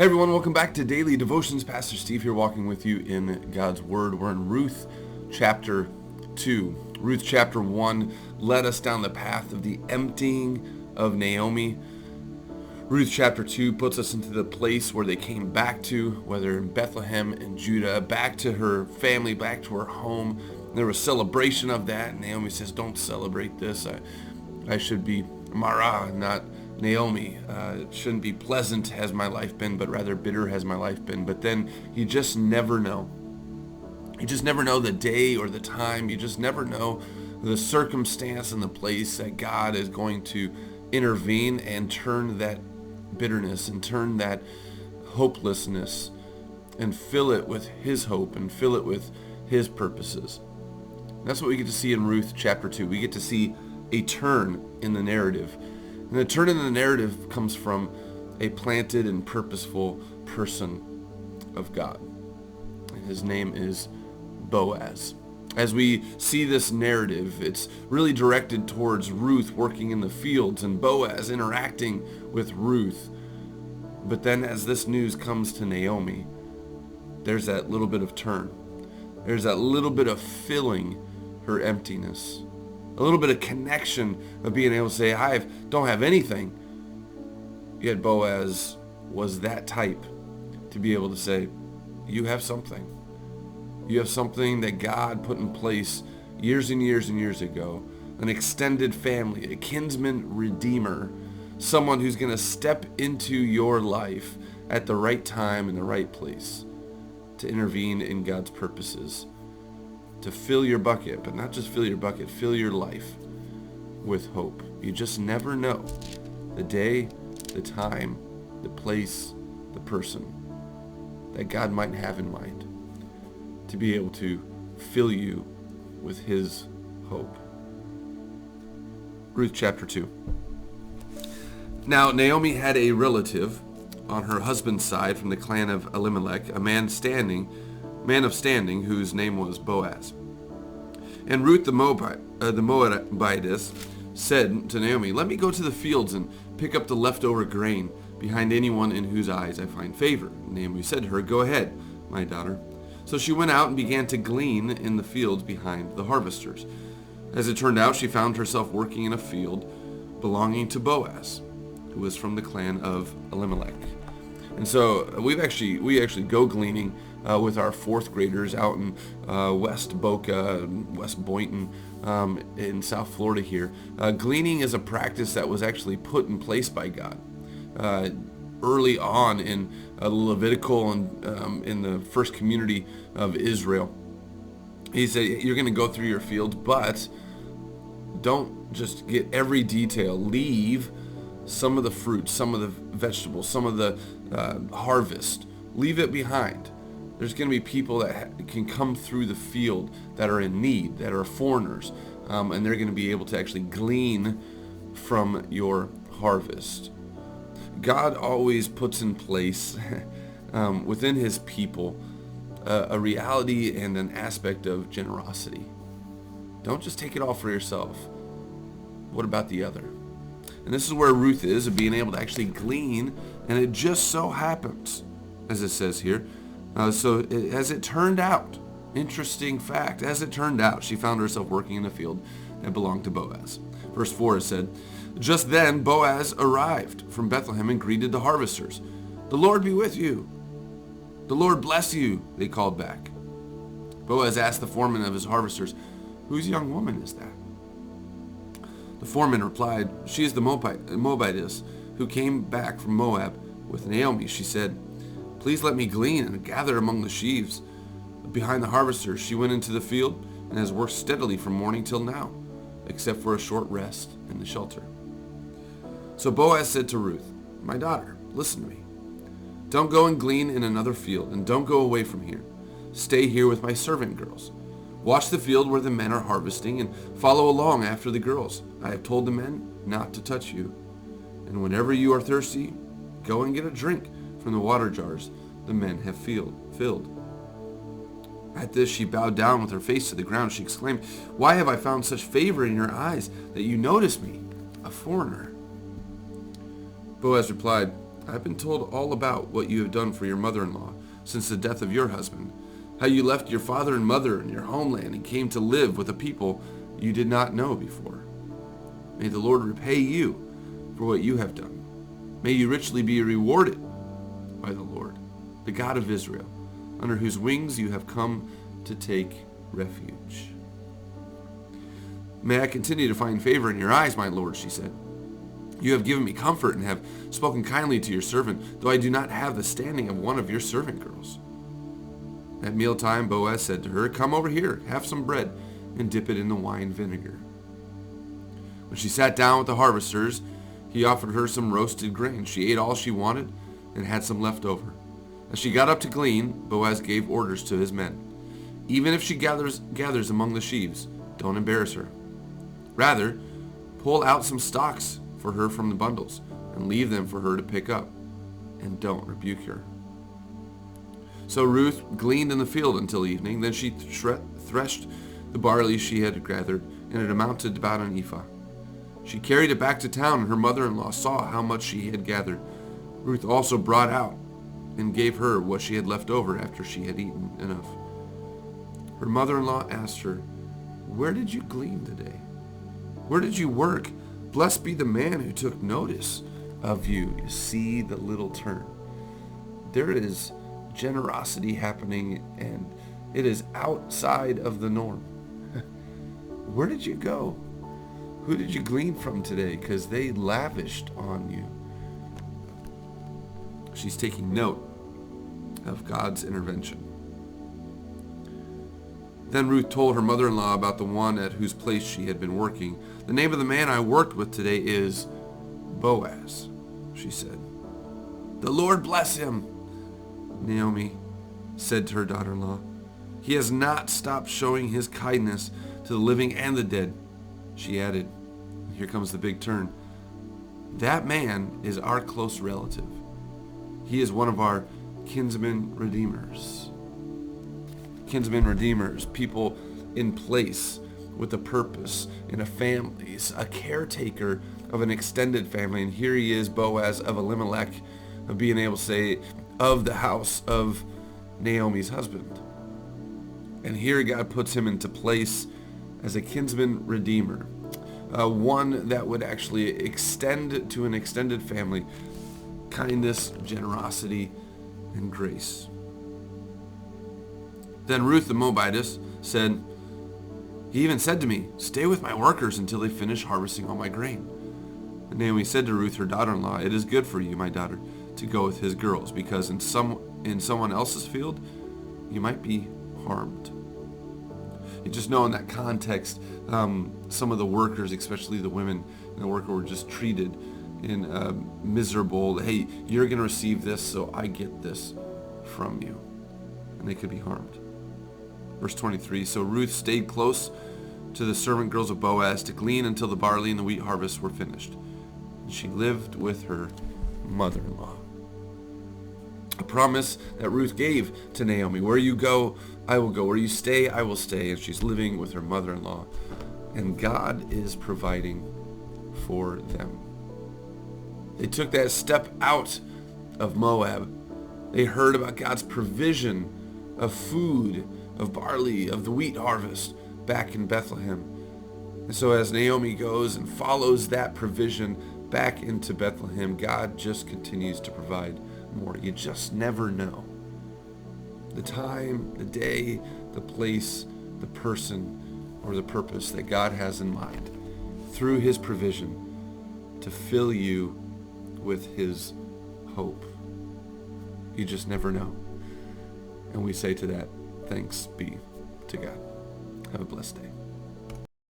Hey everyone, welcome back to Daily Devotions. Pastor Steve here walking with you in God's Word. We're in Ruth chapter 2. Ruth chapter 1 led us down the path of the emptying of Naomi. Ruth chapter 2 puts us into the place where they came back to, whether in Bethlehem and Judah, back to her family, back to her home. There was celebration of that. And Naomi says, don't celebrate this. I should be Mara, not Naomi. It shouldn't be pleasant has my life been, but rather bitter has my life been. But then you just never know. You just never know the day or the time. You just never know the circumstance and the place that God is going to intervene and turn that bitterness and turn that hopelessness and fill it with his hope and fill it with his purposes. That's what we get to see in Ruth chapter 2. We get to see a turn in the narrative. And the turn in the narrative comes from a planted and purposeful person of God. And his name is Boaz. As we see this narrative, it's really directed towards Ruth working in the fields and Boaz interacting with Ruth. But then as this news comes to Naomi, there's that little bit of turn. There's that little bit of filling her emptiness. A little bit of connection of being able to say, I don't have anything. Yet Boaz was that type to be able to say, you have something. You have something that God put in place years and years and years ago. An extended family, a kinsman redeemer, someone who's going to step into your life at the right time in the right place to intervene in God's purposes. To fill your bucket, but not just fill your bucket, fill your life with hope. You just never know the day, the time, the place, the person that God might have in mind to be able to fill you with his hope. Ruth chapter 2. Now Naomi had a relative on her husband's side from the clan of Elimelech, a man of standing, whose name was Boaz. And Ruth the Moabitess said to Naomi, let me go to the fields and pick up the leftover grain behind anyone in whose eyes I find favor. And Naomi said to her, go ahead, my daughter. So she went out and began to glean in the fields behind the harvesters. As it turned out, she found herself working in a field belonging to Boaz, who was from the clan of Elimelech. And so we actually go gleaning with our fourth graders out in West Boca, West Boynton, in South Florida here. Gleaning is a practice that was actually put in place by God early on in Levitical and in the first community of Israel. He said, you're going to go through your fields, but don't just get every detail. Leave some of the fruit, some of the vegetables, some of the harvest. Leave it behind. There's going to be people that can come through the field that are in need, that are foreigners, and they're going to be able to actually glean from your harvest. God always puts in place within his people a reality and an aspect of generosity. Don't just take it all for yourself. What about the other? And this is where Ruth is, of being able to actually glean, and it just so happens, as it says here, as it turned out, interesting fact, as it turned out, she found herself working in a field that belonged to Boaz. Verse 4, it said, just then Boaz arrived from Bethlehem and greeted the harvesters. The Lord be with you. The Lord bless you, they called back. Boaz asked the foreman of his harvesters, whose young woman is that? The foreman replied, she is the Moabitess who came back from Moab with Naomi. She said, please let me glean and gather among the sheaves. Behind the harvesters, she went into the field and has worked steadily from morning till now, except for a short rest in the shelter. So Boaz said to Ruth, my daughter, listen to me. Don't go and glean in another field, and don't go away from here. Stay here with my servant girls. Watch the field where the men are harvesting and follow along after the girls. I have told the men not to touch you. And whenever you are thirsty, go and get a drink from the water jars the men have filled. At this, she bowed down with her face to the ground. She exclaimed, why have I found such favor in your eyes that you notice me, a foreigner? Boaz replied, I've been told all about what you have done for your mother-in-law since the death of your husband, how you left your father and mother and your homeland and came to live with a people you did not know before. May the Lord repay you for what you have done. May you richly be rewarded by the Lord, the God of Israel, under whose wings you have come to take refuge. May I continue to find favor in your eyes, my Lord, she said. You have given me comfort and have spoken kindly to your servant, though I do not have the standing of one of your servant girls. At mealtime, Boaz said to her, Come over here, have some bread, and dip it in the wine vinegar. When she sat down with the harvesters, he offered her some roasted grain. She ate all she wanted and had some left over. As she got up to glean, Boaz gave orders to his men. Even if she gathers among the sheaves, don't embarrass her. Rather, pull out some stalks for her from the bundles and leave them for her to pick up, and don't rebuke her. So Ruth gleaned in the field until evening. Then she threshed the barley she had gathered, and it amounted about an ephah. She carried it back to town, and her mother-in-law saw how much she had gathered. Ruth also brought out and gave her what she had left over after she had eaten enough. Her mother-in-law asked her, Where did you glean today? Where did you work? Blessed be the man who took notice of you. You see the little turn. There is generosity happening, and it is outside of the norm. Where did you go? Who did you glean from today? Because they lavished on you. She's taking note of God's intervention. Then Ruth told her mother-in-law about the one at whose place she had been working. The name of the man I worked with today is Boaz, she said. The Lord bless him, Naomi said to her daughter-in-law. He has not stopped showing his kindness to the living and the dead. She added, here comes the big turn. That man is our close relative. He is one of our kinsman redeemers. Kinsman redeemers, people in place with a purpose in a family, a caretaker of an extended family. And here he is, Boaz of Elimelech, of being able to say, of the house of Naomi's husband. And here God puts him into place as a kinsman redeemer, one that would actually extend to an extended family kindness, generosity, and grace. Then Ruth the Moabitess said, He even said to me, Stay with my workers until they finish harvesting all my grain. And Naomi said to Ruth, her daughter-in-law, It is good for you, my daughter, to go with his girls, because in someone else's field, you might be harmed. You just know in that context, some of the workers, especially the women in the worker, were just treated in miserable, hey, you're going to receive this, so I get this from you. And they could be harmed. Verse 23, so Ruth stayed close to the servant girls of Boaz to glean until the barley and the wheat harvests were finished. And she lived with her mother-in-law. A promise that Ruth gave to Naomi. Where you go, I will go. Where you stay, I will stay. And she's living with her mother-in-law. And God is providing for them. They took that step out of Moab. They heard about God's provision of food, of barley, of the wheat harvest back in Bethlehem. And so as Naomi goes and follows that provision back into Bethlehem, God just continues to provide more. You just never know. The time, the day, the place, the person, or the purpose that God has in mind through his provision to fill you with his hope. You just never know. And we say to that, thanks be to God. Have a blessed day.